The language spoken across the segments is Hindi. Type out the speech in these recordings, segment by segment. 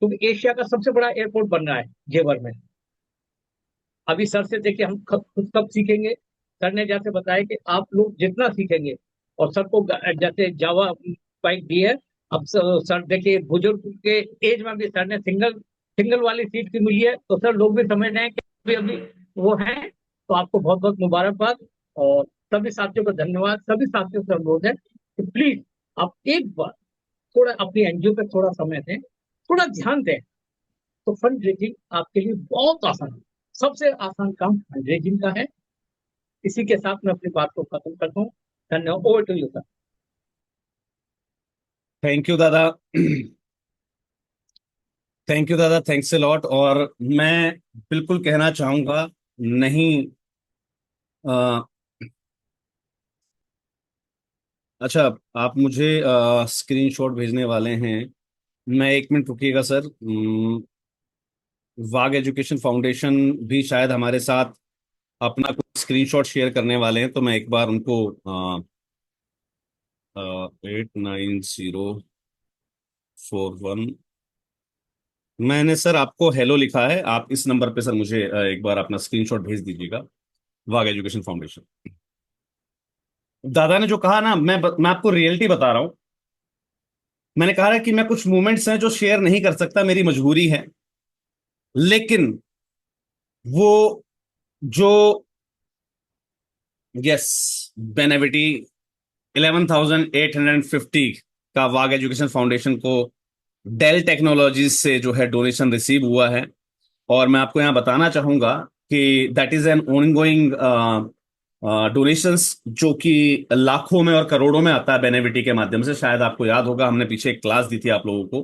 क्योंकि एशिया का सबसे बड़ा एयरपोर्ट बन रहा है जेवर में। अभी सर से देखिए हम खुद कब सीखेंगे। सर ने जैसे बताया कि आप लोग जितना सीखेंगे, और सर को जैसे जावा बाइक दी है। अब सर देखिए बुजुर्ग के एज में भी सर ने सिंगल सिंगल वाली सीट की मिली है, तो सर लोग भी समझ रहे हैं कि अभी अभी वो है। तो आपको बहुत बहुत मुबारकबाद। और सभी साथियों को धन्यवाद। सभी साथियों से अनुरोध है कि प्लीज आप एक बार थोड़ा अपनी एनजीओ पे थोड़ा समय दें, थोड़ा ध्यान दें। तो फंड रेजिंग आपके लिए बहुत आसान है। सबसे आसान काम फंड रेजिंग का है। इसी के साथ मैं अपनी बात को खत्म करता हूँ। धन्यवाद। Over to you sir. Thank you दादा। थैंक यू दादा, थैंक्स अ लॉट। और मैं बिल्कुल कहना चाहूंगा, नहीं, अ, अच्छा, आप मुझे स्क्रीनशॉट भेजने वाले हैं। मैं 1 मिनट रुकिएगा सर। वाग एजुकेशन फाउंडेशन भी शायद हमारे साथ अपना कुछ स्क्रीनशॉट शेयर करने वाले हैं, तो मैं एक बार उनको 8904 1, मैंने सर आपको हेलो लिखा है। आप इस नंबर पे सर मुझे एक बार अपना स्क्रीनशॉट भेज दीजिएगा। वाग एजुकेशन फाउंडेशन। दादा ने जो कहा ना, मैं आपको रियलिटी बता रहा हूं। मैंने कहा है कि मैं कुछ मोमेंट्स हैं जो शेयर नहीं कर सकता, मेरी मजबूरी है। लेकिन वो जो, यस, बेनेविटी 11,850 का वाग एजुकेशन फाउंडेशन को डेल टेक्नोलॉजीज से जो है डोनेशन रिसीव हुआ है। और मैं आपको यहां बताना चाहूंगा कि दैट इज एन ओनगोइंग डोनेशंस, जो कि लाखों में और करोड़ों में आता है बेनेविटी के माध्यम से। शायद आपको याद होगा, हमने पीछे एक क्लास दी थी आप लोगों को,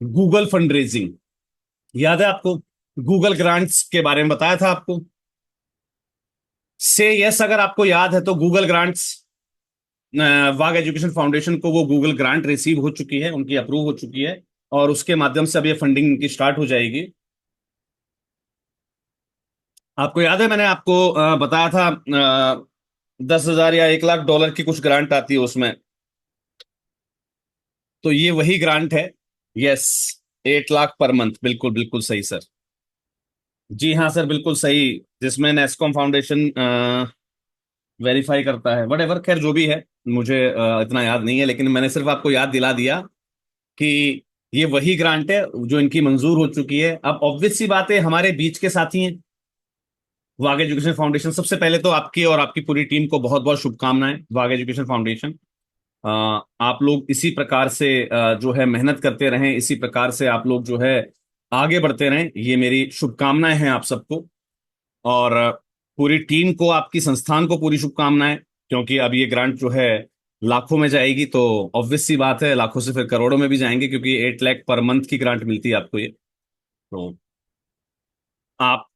गूगल फंड रेजिंग, याद है आपको? गूगल ग्रांट्स के बारे में बताया था आपको। से यस, अगर आपको याद है तो गूगल ग्रांट्स, वाग एजुकेशन फाउंडेशन को वो गूगल ग्रांट रिसीव हो चुकी है, उनकी अप्रूव हो चुकी है। और उसके माध्यम से अब ये फंडिंग की स्टार्ट हो जाएगी। आपको याद है मैंने आपको बताया था 10,000 या 1 लाख डॉलर की कुछ ग्रांट आती है उसमें। तो ये वही ग्रांट है। यस, 8 लाख पर मंथ, बिल्कुल बिल्कुल सही सर। जी हाँ सर, बिल्कुल सही। जिसमें नेस्कॉम फाउंडेशन वेरीफाई करता है, वट एवर, खैर जो भी है, मुझे इतना याद नहीं है। लेकिन मैंने सिर्फ आपको याद दिला दिया कि ये वही ग्रांट है जो इनकी मंजूर हो चुकी है। अब ऑब्वियस सी बात है, हमारे बीच के साथी हैं वाग एजुकेशन फाउंडेशन। सबसे पहले तो आपकी और आपकी पूरी टीम को बहुत बहुत शुभकामनाएं। वाग एजुकेशन फाउंडेशन, आप लोग इसी प्रकार से जो है मेहनत करते रहें, इसी प्रकार से आप लोग जो है आगे बढ़ते रहें, ये मेरी शुभकामनाएं हैं आप सबको। और पूरी टीम को, आपकी संस्थान को पूरी शुभकामनाएं। क्योंकि अब ये ग्रांट जो है लाखों में जाएगी, तो ऑब्वियस सी बात है लाखों से फिर करोड़ों में भी जाएंगे, क्योंकि 8 लाख पर मंथ की ग्रांट मिलती है आपको ये। तो आप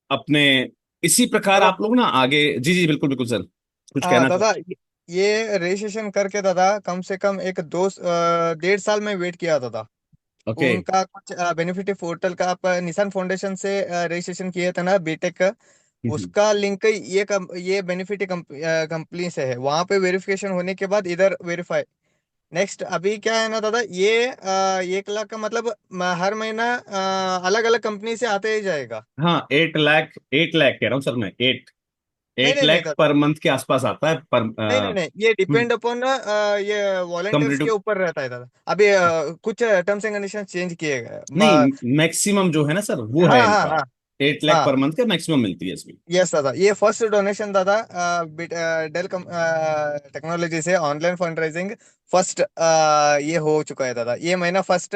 अपने इसी प्रकार दादा। आप लोग ना आगे, जी जी बिल्कुल बिल्कुल सर, कुछ हाँ कहना दादा, चाहते? ये रजिस्ट्रेशन करके दादा कम से कम एक 1.5 साल में वेट किया दादा। ओके। उनका कुछ बेनिफिट पोर्टल का आप निशान फाउंडेशन से रजिस्ट्रेशन किए थे ना बीटेक का। उसका लिंक ये बेनिफिट कंपनी से है, वहां पे वेरिफिकेशन होने के बाद इधर वेरीफाई। नेक्स्ट अभी क्या है ना दादा, ये 1 लाख का मतलब हर महीना अलग अलग कंपनी से आते ही जाएगा। हाँ, 8 लाख, 8 लाख कह रहा हूँ सर मैं, एट नहीं एट नहीं नहीं लाख दादा। पर मंथ के आसपास आता है पर नहीं नहीं नहीं, ये डिपेंड अपॉन ये वॉलेंटियर्स के कंपेरेटिव। ऊपर रहता है दादा। अभी कुछ टर्म्स एंड कंडीशन चेंज किए गए नहीं, मैक्सिमम जो है ना सर वो है हाँ हाँ इनका। हाँ 8 लाख हाँ। पर मंथ का मैक्सिमम मिलती है इसमें। यस दादा, ये फर्स्ट डोनेशन दादा डेल टेक्नोलॉजी से ऑनलाइन फंड रेजिंग फर्स्ट ये हो चुका है दादा, ये महीना फर्स्ट।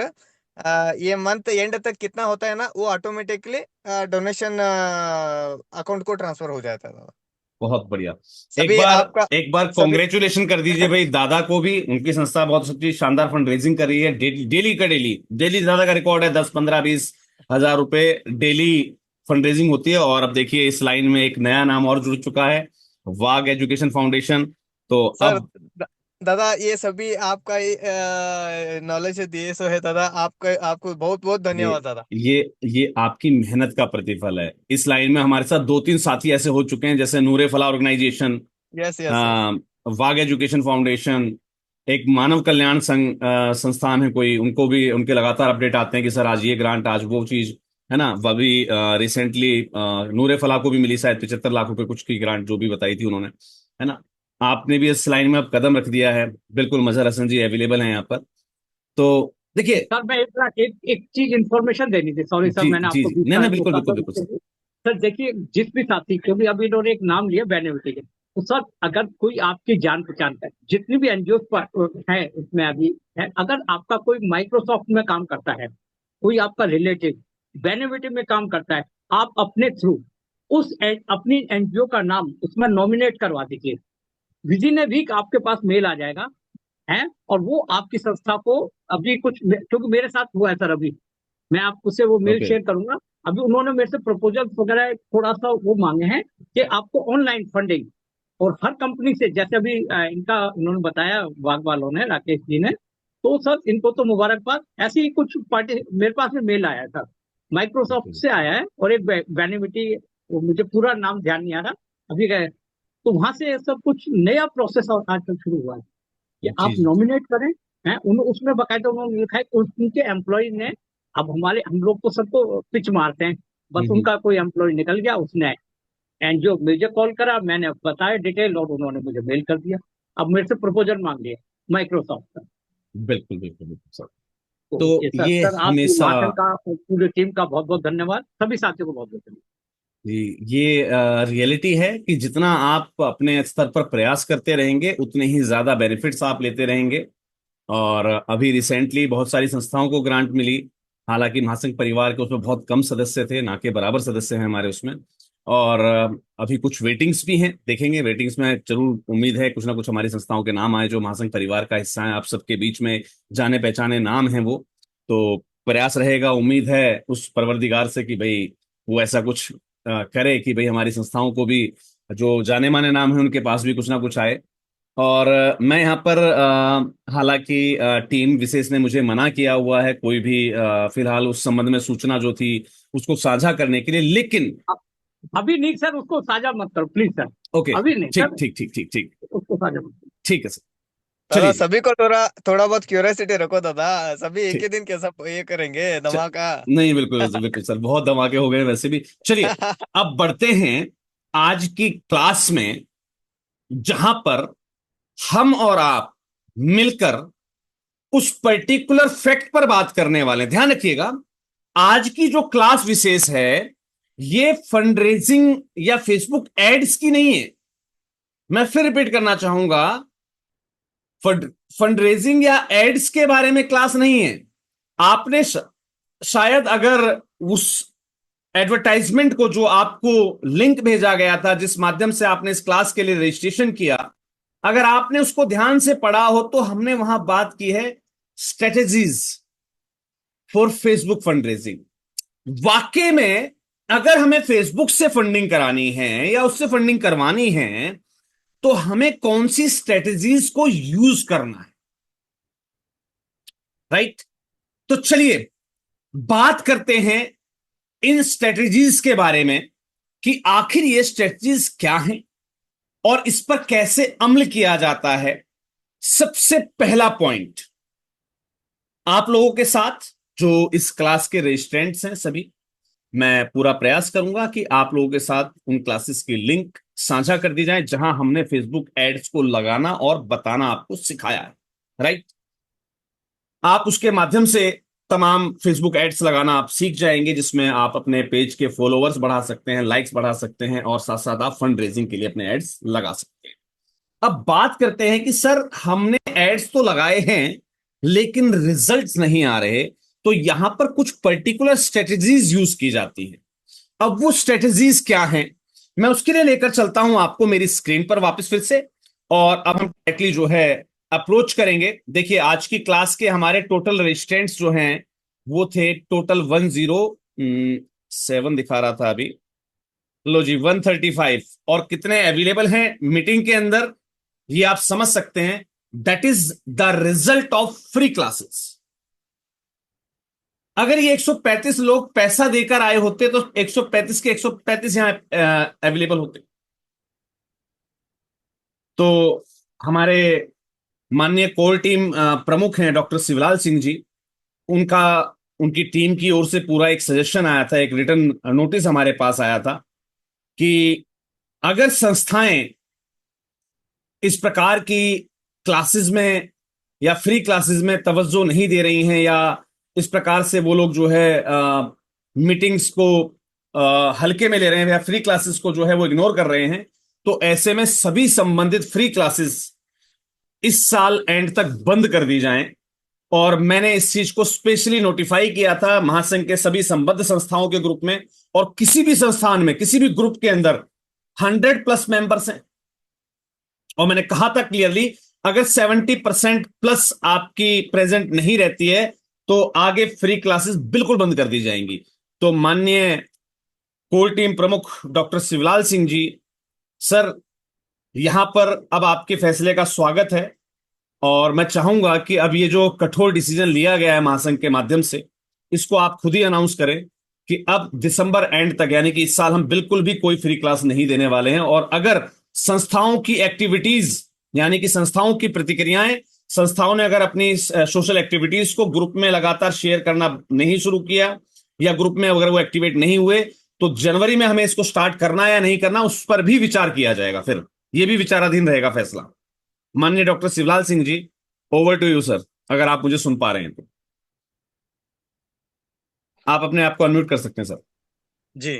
ये मंथ एंड तक कितना होता है ना, वो ऑटोमेटिकली डोनेशन अकाउंट को ट्रांसफर हो जाता है दादा। बहुत बढ़िया। एक सभी बार, आपका एक बार सभी कॉन्ग्रेचुलेशन कर दीजिए भाई दादा को भी। उनकी संस्था बहुत सच्ची शानदार फंड रेजिंग कर रही है। डेली डेली का डेली, डेली दादा का रिकॉर्ड है 10, 15, 20 हजार रुपए डेली फंड रेजिंग होती है। और अब देखिए इस लाइन में एक नया नाम और जुड़ चुका है, वाग एजुकेशन फाउंडेशन। तो सर अब दादा, ये सभी आपका नॉलेज दिए सो है दादा, आपका आपको बहुत बहुत ये धन्यवाद दादा। ये ये आपकी मेहनत का प्रतिफल है। इस लाइन में हमारे साथ 2, 3 साथी ऐसे हो चुके हैं, जैसे नूरे फला ऑर्गेनाइजेशन, यस यस यस। वाग एजुकेशन फाउंडेशन, एक मानव कल्याण संस्थान है कोई, उनको भी उनके लगातार अपडेट आते हैं कि सर आज ये ग्रांट, आज वो चीज, है ना। अभी रिसेंटली नूरे फलाह को भी मिली शायद 75 लाख रुपए कुछ की ग्रांट, जो भी बताई थी उन्होंने, है ना। आपने भी इस लाइन में अब कदम रख दिया है, बिल्कुल मजहर हसन जी अवेलेबल हैं यहाँ पर। तो देखिए। सर मैं एक चीज इंफॉर्मेशन देनी थी, सॉरी सर जी मैंने जी आपको जी, बीच नहीं में नहीं, बिल्कुल रोका बिल्कुल था बिल्कुल उसके सर। लिए। सर देखिए, जिस भी साथी, क्योंकि अभी इन्होंने एक नाम लिया बेनिफिट के, तो सर अगर कोई आपकी जान पहचान का है, जितनी भी एनजीओ है उसमें अभी है, अगर आपका कोई माइक्रोसॉफ्ट में काम करता है, कोई आपका रिलेटिव बेनिफिट में काम करता है, आप अपने थ्रू अपनी एनजीओ का नाम उसमें नॉमिनेट करवा दीजिए। विद इन ए वीक आपके पास मेल आ जाएगा है, और वो आपकी संस्था को, अभी कुछ, क्योंकि मेरे साथ हुआ है सर, अभी मैं आपको से वो मेल ओके। शेयर करूंगा। अभी उन्होंने मेरे से प्रपोजल वगैरह थोड़ा सा वो मांगे हैं कि आपको ऑनलाइन फंडिंग, और हर कंपनी से, जैसे अभी इनका उन्होंने बताया वाघ वालों ने, राकेश जी ने, तो सर इनको तो मुबारकबाद। ऐसे ही कुछ पार्टी मेरे पास में मेल आया था, माइक्रोसॉफ्ट से आया है, और एक बेनिविटी, वो मुझे पूरा नाम ध्यान नहीं आ रहा अभी गए, तो वहां से सब कुछ नया प्रोसेस आजकल शुरू हुआ है कि जी आप जी। नॉमिनेट करें हैं। उसमें बकायदा उन्होंने लिखा है कि उनके एम्प्लॉय ने, अब हमारे हम लोग तो सबको पिच मारते हैं, बस हम्म। उनका कोई एम्प्लॉय निकल गया, उसने एनजीओ मुझे कॉल करा, मैंने बताया डिटेल, और उन्होंने मुझे मेल कर दिया। अब मेरे से प्रपोजल मांग लिया माइक्रोसॉफ्ट का। बिल्कुल बिल्कुल बिल्कुल सर। तो तो ये सर, ये सर आपकी हमेशा, महासन का और पूरी टीम का बहुत बहुत धन्यवाद, सभी साथियों को बहुत बहुत धन्यवाद। ये रियलिटी है कि जितना आप अपने स्तर पर प्रयास करते रहेंगे उतने ही ज्यादा बेनिफिट्स आप लेते रहेंगे। और अभी रिसेंटली बहुत सारी संस्थाओं को ग्रांट मिली। हालांकि महासंघ परिवार के उसमें बहुत कम सदस्य थे, ना के बराबर सदस्य हैं हमारे उसमें। और अभी कुछ वेटिंग्स भी हैं, देखेंगे वेटिंग्स में, जरूर उम्मीद है कुछ ना कुछ हमारी संस्थाओं के नाम आए जो महासंघ परिवार का हिस्सा है, आप सबके बीच में जाने पहचाने नाम हैं वो। तो प्रयास रहेगा, उम्मीद है उस परवरदिगार से कि भाई वो ऐसा कुछ करे कि भाई हमारी संस्थाओं को भी जो जाने माने नाम है उनके पास भी कुछ ना कुछ आए। और मैं यहाँ पर हालांकि टीम विशेष ने मुझे मना किया हुआ है कोई भी फिलहाल उस संबंध में सूचना जो थी उसको साझा करने के लिए, लेकिन अभी नहीं सर, उसको साझा मत करो प्लीज सर। ओके। अभी नहीं ठीक सर, ठीक ठीक ठीक ठीक। उसको साझा मत करो। ठीक है सर। दादा चलिए जी। सभी को थोड़ा थोड़ा बहुत क्यूरियोसिटी रखो दादा, सभी एक ही ठीक। दिन कैसा ये करेंगे च, धमाका। नहीं, बिल्कुल बिल्कुल सर, बहुत धमाके हो गए वैसे भी। चलिए अब बढ़ते हैं आज की क्लास में, जहां पर हम और आप मिलकर उस पर्टिकुलर फैक्ट पर बात करने वाले हैं। ध्यान रखिएगा, आज की जो क्लास विशेष है ये फंड रेजिंग या फेसबुक एड्स की नहीं है। मैं फिर रिपीट करना चाहूंगा, फंड फंड रेजिंग या एड्स के बारे में क्लास नहीं है। आपने शायद अगर उस एडवर्टाइजमेंट को, जो आपको लिंक भेजा गया था जिस माध्यम से आपने इस क्लास के लिए रजिस्ट्रेशन किया, अगर आपने उसको ध्यान से पढ़ा हो तो हमने वहां बात की है strategies for Facebook fund raising. वाकई में अगर हमें फेसबुक से फंडिंग करानी है या उससे फंडिंग करवानी है तो हमें कौन सी स्ट्रेटेजीज को यूज करना है, राइट। तो चलिए बात करते हैं इन स्ट्रेटेजीज के बारे में कि आखिर ये स्ट्रेटेजीज क्या हैं और इस पर कैसे अमल किया जाता है। सबसे पहला पॉइंट, आप लोगों के साथ जो इस क्लास के रजिस्ट्रेंट्स हैं सभी, मैं पूरा प्रयास करूंगा कि आप लोगों के साथ उन क्लासेस की लिंक साझा कर दी जाए जहां हमने फेसबुक एड्स को लगाना और बताना आपको सिखाया है, राइट। आप उसके माध्यम से तमाम फेसबुक एड्स लगाना आप सीख जाएंगे, जिसमें आप अपने पेज के फॉलोअर्स बढ़ा सकते हैं, लाइक्स बढ़ा सकते हैं, और साथ साथ आप फंड रेजिंग के लिए अपने एड्स लगा सकते हैं। अब बात करते हैं कि सर हमने एड्स तो लगाए हैं लेकिन रिजल्ट्स नहीं आ रहे, तो यहां पर कुछ पर्टिकुलर स्ट्रेटेजीज यूज की जाती है। अब वो स्ट्रेटेजीज क्या हैं, मैं उसके लिए लेकर चलता हूं आपको मेरी स्क्रीन पर वापस फिर से। और अब हम डायरेक्टली जो है अप्रोच करेंगे। देखिए आज की क्लास के हमारे टोटल रजिस्ट्रेंट्स जो हैं वो थे टोटल 107 दिखा रहा था अभी, लो जी 135। और कितने अवेलेबल हैं मीटिंग के अंदर ये आप समझ सकते हैं, that is the result of free classes. अगर ये 135 लोग पैसा देकर आए होते तो 135 के 135 यहां अवेलेबल होते। तो हमारे माननीय कोर टीम प्रमुख हैं डॉक्टर शिवलाल सिंह जी, उनका उनकी टीम की ओर से पूरा एक सजेशन आया था, एक रिटर्न नोटिस हमारे पास आया था कि अगर संस्थाएं इस प्रकार की क्लासेस में या फ्री क्लासेस में तवज्जो नहीं दे रही हैं, या इस प्रकार से वो लोग जो है मीटिंग्स को हल्के में ले रहे हैं, या फ्री क्लासेस को जो है वो इग्नोर कर रहे हैं, तो ऐसे में सभी संबंधित फ्री क्लासेस इस साल एंड तक बंद कर दी जाएं। और मैंने इस चीज को स्पेशली नोटिफाई किया था महासंघ के सभी संबद्ध संस्थाओं के ग्रुप में, और किसी भी संस्थान में किसी भी ग्रुप के अंदर 100+ मेंबर्स हैं, और मैंने कहा था क्लियरली अगर 70% प्लस आपकी प्रेजेंट नहीं रहती है तो आगे फ्री क्लासेस बिल्कुल बंद कर दी जाएंगी। तो माननीय कोर टीम प्रमुख डॉक्टर शिवलाल सिंह जी, सर यहां पर अब आपके फैसले का स्वागत है, और मैं चाहूंगा कि अब ये जो कठोर डिसीजन लिया गया है महासंघ के माध्यम से, इसको आप खुद ही अनाउंस करें कि अब दिसंबर एंड तक, यानी कि इस साल हम बिल्कुल भी कोई फ्री क्लास नहीं देने वाले हैं। और अगर संस्थाओं की एक्टिविटीज, यानी कि संस्थाओं की प्रतिक्रियाएं, संस्थाओं ने अगर अपनी सोशल एक्टिविटीज को ग्रुप में लगातार शेयर करना नहीं शुरू किया, या ग्रुप में अगर वो एक्टिवेट नहीं हुए, तो जनवरी में हमें इसको स्टार्ट करना है या नहीं करना, उस पर भी विचार किया जाएगा। फिर ये भी विचाराधीन रहेगा फैसला। माननीय doctor Shivlal Singh ji, over to you sir, अगर आप मुझे सुन पा रहे हैं तो आप अपने आप को अनम्यूट कर सकते हैं सर। जी।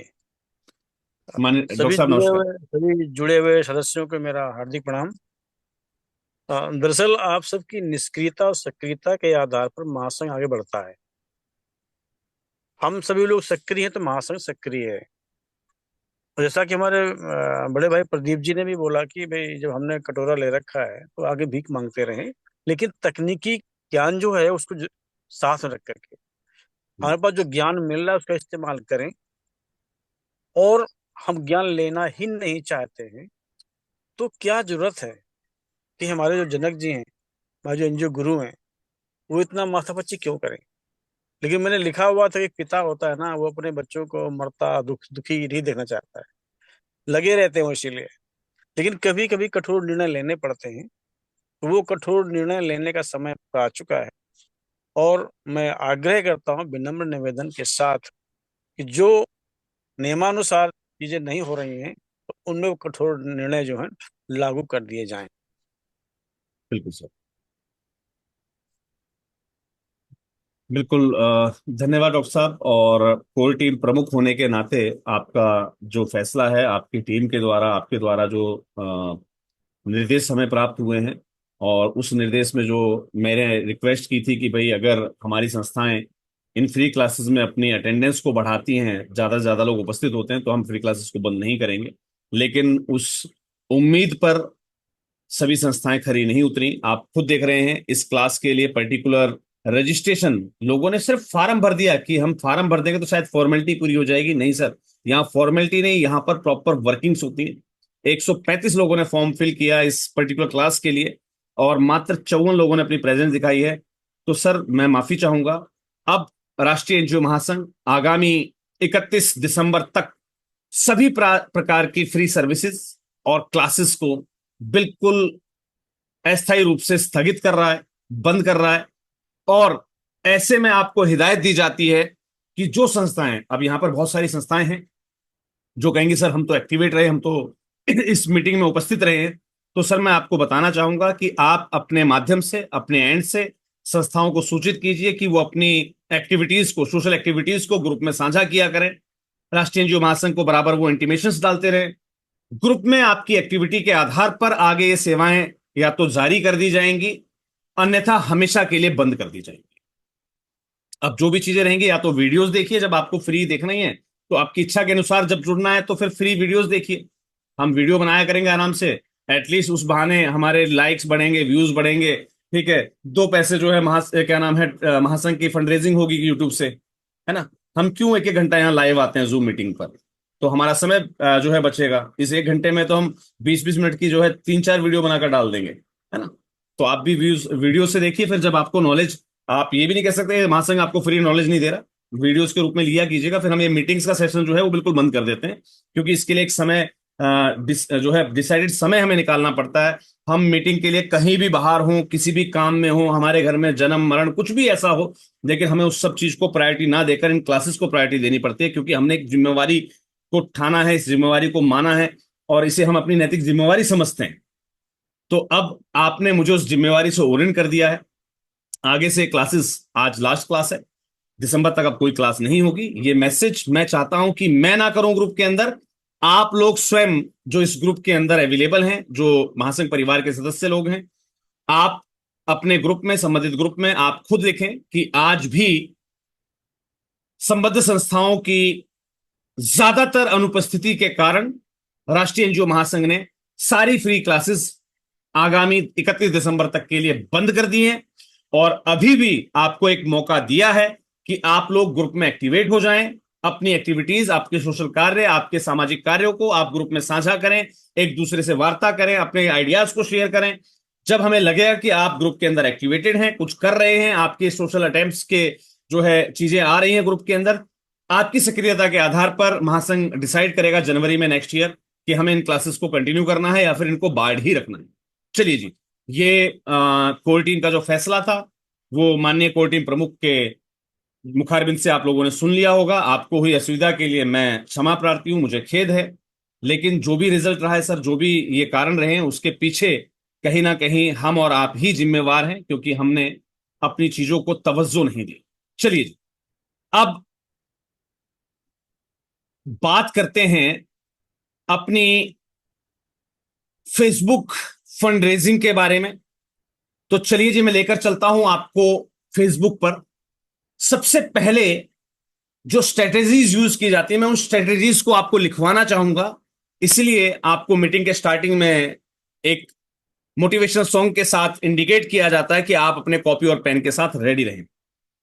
माननीय डॉक्टर साहब नमस्कार। सभी जुड़े हुए सदस्यों को मेरा हार्दिक प्रणाम। दरअसल आप सबकी निष्क्रियता और सक्रियता के आधार पर महासंघ आगे बढ़ता है। हम सभी लोग सक्रिय हैं तो महासंघ सक्रिय है। और जैसा कि हमारे बड़े भाई प्रदीप जी ने भी बोला कि भाई जब हमने कटोरा ले रखा है तो आगे भीख मांगते रहें, लेकिन तकनीकी ज्ञान जो है उसको साथ में रख करके हमारे पास जो ज्ञान मिल रहा है उसका इस्तेमाल करें। और हम ज्ञान लेना ही नहीं चाहते हैं तो क्या जरूरत है कि हमारे जो जनक जी हैं, हमारे जो एनजीओ गुरु हैं, वो इतना माथापच्ची क्यों करें। लेकिन मैंने लिखा हुआ था कि पिता होता है ना, वो अपने बच्चों को मरता दुखी नहीं देखना चाहता है, लगे रहते हैं वो इसीलिए। लेकिन कभी कभी कठोर निर्णय लेने पड़ते हैं, तो वो कठोर निर्णय लेने का समय आ चुका है। और मैं आग्रह करता हूँ विनम्र निवेदन के साथ कि जो नियमानुसार चीजें नहीं हो रही हैं तो उनमें वो कठोर निर्णय जो है लागू कर दिए जाएं। बिल्कुल सर, बिल्कुल धन्यवाद डॉक्टर साहब। और कोर टीम प्रमुख होने के नाते आपका जो फैसला है, आपकी टीम के द्वारा, आपके द्वारा जो निर्देश हमें प्राप्त हुए हैं, और उस निर्देश में जो मैंने रिक्वेस्ट की थी कि भाई अगर हमारी संस्थाएं इन फ्री क्लासेस में अपनी अटेंडेंस को बढ़ाती हैं, ज़्यादा से ज़्यादा लोग उपस्थित होते हैं, तो हम फ्री क्लासेस को बंद नहीं करेंगे। लेकिन उस उम्मीद पर सभी संस्थाएं खरी नहीं उतरी। आप खुद देख रहे हैं इस क्लास के लिए पर्टिकुलर रजिस्ट्रेशन लोगों ने सिर्फ फार्म भर दिया कि हम फार्म भर देंगे तो शायद फॉर्मेलिटी पूरी हो जाएगी। नहीं सर, यहाँ फॉर्मेलिटी नहीं, यहाँ पर प्रॉपर वर्किंग्स होती है। 135 लोगों ने फॉर्म फिल किया इस पर्टिकुलर क्लास के लिए, और मात्र 54 लोगों ने अपनी प्रेजेंस दिखाई है। तो सर मैं माफी चाहूंगा। अब राष्ट्रीय एनजीओ महासंघ आगामी 31 दिसंबर तक सभी प्रकार की फ्री सर्विसेज और क्लासेस को बिल्कुल अस्थायी रूप से स्थगित कर रहा है, बंद कर रहा है। और ऐसे में आपको हिदायत दी जाती है कि जो संस्थाएं, अब यहां पर बहुत सारी संस्थाएं हैं जो कहेंगे सर हम तो एक्टिवेट रहे, हम तो इस मीटिंग में उपस्थित रहे हैं, तो सर मैं आपको बताना चाहूंगा कि आप अपने माध्यम से, अपने एंड से संस्थाओं को सूचित कीजिए कि वो अपनी एक्टिविटीज को, सोशल एक्टिविटीज को ग्रुप में साझा किया करें। राष्ट्रीय एनजीओ महासंघ को बराबर वो इंटीमेशंस डालते रहे। ग्रुप में आपकी एक्टिविटी के आधार पर आगे ये सेवाएं या तो जारी कर दी जाएंगी, अन्यथा हमेशा के लिए बंद कर दी जाएंगी। अब जो भी चीजें रहेंगी, या तो वीडियोस देखिए, जब आपको फ्री देखना ही है तो आपकी इच्छा के अनुसार जब जुड़ना है तो फिर फ्री वीडियोस देखिए। हम वीडियो बनाया करेंगे आराम से, एटलीस्ट उस बहाने हमारे लाइक्स बढ़ेंगे, व्यूज बढ़ेंगे, ठीक है। 2 पैसे जो है क्या नाम है महासंघ की फंड रेजिंग होगी यूट्यूब से, है ना। हम क्यों 1-1 घंटा यहाँ लाइव आते हैं जूम मीटिंग पर, तो हमारा समय जो है बचेगा। इस 1 घंटे में तो हम 20-20 मिनट की जो है 3-4 वीडियो बनाकर डाल देंगे, है ना। तो आप भी व्यूज वीडियो से देखिए, फिर जब आपको नॉलेज, आप ये भी नहीं कह सकते महासंघ आपको फ्री नॉलेज नहीं दे रहा, वीडियोस के रूप में लिया कीजिएगा। फिर हम ये मीटिंग्स का सेशन जो है वो बिल्कुल बंद कर देते हैं, क्योंकि इसके लिए एक समय जो है डिसाइडेड समय हमें निकालना पड़ता है। हम मीटिंग के लिए कहीं भी बाहर हों, किसी भी काम में हो, हमारे घर में जन्म मरण कुछ भी ऐसा हो, लेकिन हमें उस सब चीज को प्रायोरिटी ना देकर इन क्लासेस को प्रायोरिटी देनी पड़ती है, क्योंकि हमने एक जिम्मेवारी को ठाना है, इस जिम्मेवारी को माना है और इसे हम अपनी नैतिक जिम्मेवारी समझते हैं। तो अब आपने मुझे उस जिम्मेवारी से ओरिएंट कर दिया है। आगे से क्लासेस, आज लास्ट क्लास है, दिसंबर तक अब कोई क्लास नहीं होगी। ये मैसेज मैं चाहता हूं कि मैं ना करूं ग्रुप के अंदर, आप लोग स्वयं जो इस ग्रुप के अंदर अवेलेबल हैं, जो महासंघ परिवार के सदस्य लोग हैं, आप अपने ग्रुप में, संबंधित ग्रुप में आप खुद लिखें कि आज भी संबद्ध संस्थाओं की ज्यादातर अनुपस्थिति के कारण राष्ट्रीय एनजीओ महासंघ ने सारी फ्री क्लासेस आगामी 31 दिसंबर तक के लिए बंद कर दी हैं। और अभी भी आपको एक मौका दिया है कि आप लोग ग्रुप में एक्टिवेट हो जाएं, अपनी एक्टिविटीज, आपके सोशल कार्य, आपके सामाजिक कार्यों को आप ग्रुप में साझा करें, एक दूसरे से वार्ता करें, अपने आइडियाज को शेयर करें। जब हमें लगेगा कि आप ग्रुप के अंदर एक्टिवेटेड हैं, कुछ कर रहे हैं, आपके सोशल अटेम्प्ट्स के जो है चीजें आ रही हैं ग्रुप के अंदर, आपकी सक्रियता के आधार पर महासंघ डिसाइड करेगा जनवरी में नेक्स्ट ईयर कि हमें इन क्लासेस को कंटिन्यू करना है या फिर इनको बाढ़ ही रखना है। चलिए जी, ये कोर टीम का जो फैसला था वो माननीय कोर टीम प्रमुख के मुखारबिंद से आप लोगों ने सुन लिया होगा। आपको हुई असुविधा के लिए मैं क्षमा प्रार्थी हूं, मुझे खेद है। लेकिन जो भी रिजल्ट रहा है सर, जो भी ये कारण रहे हैं, उसके पीछे कहीं ना कहीं हम और आप ही जिम्मेवार हैं, क्योंकि हमने अपनी चीजों को तवज्जो नहीं दी। चलिए जी, अब बात करते हैं अपनी फेसबुक फंड रेजिंग के बारे में। तो चलिए जी, मैं लेकर चलता हूं आपको फेसबुक पर। सबसे पहले जो स्ट्रेटेजीज यूज की जाती है, मैं उन स्ट्रेटेजीज को आपको लिखवाना चाहूंगा, इसलिए आपको मीटिंग के स्टार्टिंग में एक मोटिवेशनल सॉन्ग के साथ इंडिकेट किया जाता है कि आप अपने कॉपी और पेन के साथ रेडी रहें।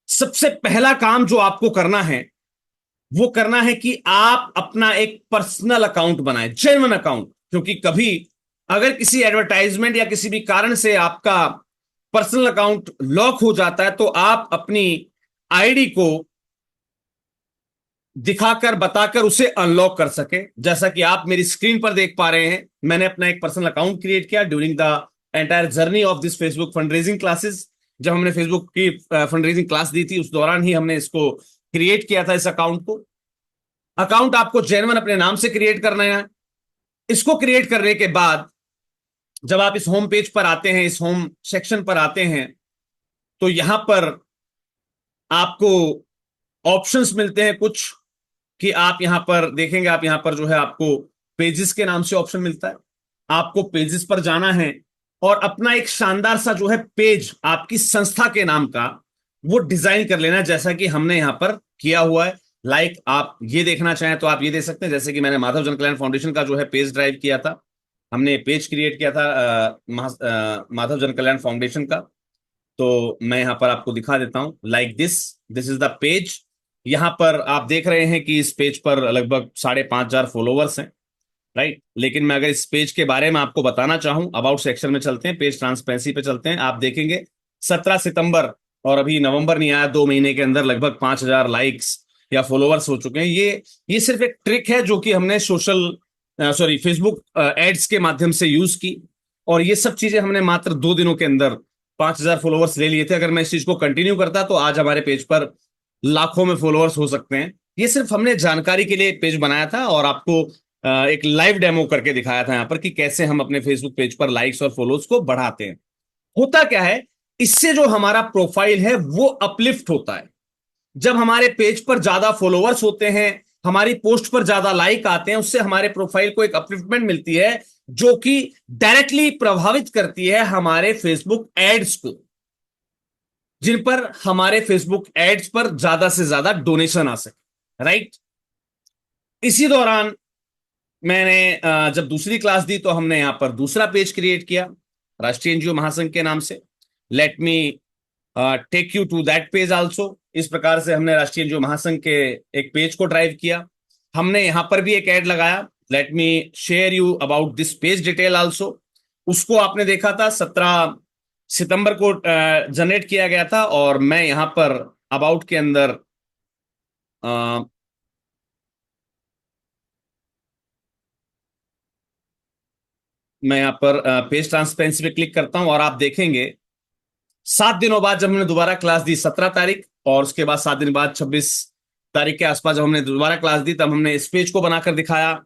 सबसे पहला काम जो आपको करना है वो करना है कि आप अपना एक पर्सनल अकाउंट बनाएं, जेन्युइन अकाउंट। क्योंकि कभी अगर किसी एडवर्टाइजमेंट या किसी भी कारण से आपका पर्सनल अकाउंट लॉक हो जाता है, तो आप अपनी आईडी को दिखाकर, बताकर उसे अनलॉक कर सके। जैसा कि आप मेरी स्क्रीन पर देख पा रहे हैं, मैंने अपना एक पर्सनल अकाउंट क्रिएट किया during the entire journey of this Facebook fund raising classes. जब हमने फेसबुक की फंड रेजिंग क्लास दी थी, उस दौरान ही हमने इसको क्रिएट किया था, इस अकाउंट को। अकाउंट आपको जेन्युइन अपने नाम से क्रिएट करना है। इसको क्रिएट करने के बाद जब आप इस होम पेज पर आते हैं, इस होम सेक्शन पर आते हैं, तो यहां पर आपको ऑप्शंस मिलते हैं कुछ, कि आप यहां पर देखेंगे, आप यहां पर जो है आपको पेजेस के नाम से ऑप्शन मिलता है। आपको पेजेस पर जाना है और अपना एक शानदार सा जो है पेज आपकी संस्था के नाम का वो डिजाइन कर लेना, जैसा कि हमने यहां पर किया हुआ है। आप ये देखना चाहें तो आप ये देख सकते हैं, जैसे कि मैंने माधव जन कल्याण फाउंडेशन का जो है पेज ड्राइव किया था, हमने पेज क्रिएट किया था माधव जन कल्याण फाउंडेशन का। तो मैं यहां पर आपको दिखा देता हूं, like this is the page. यहां पर आप देख रहे हैं कि इस पेज पर लगभग 5,500 फॉलोवर्स हैं, राइट। लेकिन मैं अगर इस पेज के बारे में आपको बताना चाहूं, अबाउट सेक्शन में चलते हैं, पेज ट्रांसपेरेंसी पे चलते हैं, आप देखेंगे 17 सितंबर और अभी नवंबर नहीं आया, 2 महीने के अंदर लगभग 5,000 लाइक्स या फॉलोवर्स हो चुके हैं। ये सिर्फ एक ट्रिक है जो कि हमने फेसबुक एड्स के माध्यम से यूज की, और ये सब चीजें हमने मात्र 2 दिनों के अंदर 5,000 फॉलोवर्स ले लिए थे। अगर मैं इस चीज को कंटिन्यू करता तो आज हमारे पेज पर लाखों में फॉलोअर्स हो सकते हैं। ये सिर्फ हमने जानकारी के लिए पेज बनाया था और आपको एक लाइव डेमो करके दिखाया था यहां पर कि कैसे हम अपने फेसबुक पेज पर लाइक्स और फॉलोअर्स को बढ़ाते हैं। होता क्या है, इससे जो हमारा प्रोफाइल है वो अपलिफ्ट होता है। जब हमारे पेज पर ज्यादा फॉलोअर्स होते हैं, हमारी पोस्ट पर ज्यादा लाइक आते हैं, उससे हमारे प्रोफाइल को एक अपलिफ्टमेंट मिलती है, जो कि डायरेक्टली प्रभावित करती है हमारे फेसबुक एड्स को, जिन पर हमारे फेसबुक एड्स पर ज्यादा से ज्यादा डोनेशन आ सके, राइट। इसी दौरान मैंने जब दूसरी क्लास दी तो हमने यहां पर दूसरा पेज क्रिएट किया राष्ट्रीय एनजीओ महासंघ के नाम से। Let me take you to that page also. इस प्रकार से हमने राष्ट्रीय एनजीओ महासंघ के एक पेज को ड्राइव किया। हमने यहां पर भी एक ऐड लगाया, let me share you about this page detail also. उसको आपने देखा था 17 सितंबर को जनरेट किया गया था, और मैं यहां पर अबाउट के अंदर मैं यहाँ पर पेज ट्रांसपेरेंसी पे क्लिक करता हूं और आप देखेंगे 7 दिनों बाद जब हमने दोबारा क्लास दी 17 तारीख, और उसके बाद 7 दिन बाद 26 तारीख के आसपास जब हमने दोबारा क्लास दी, तब हमने इस पेज को बनाकर दिखाया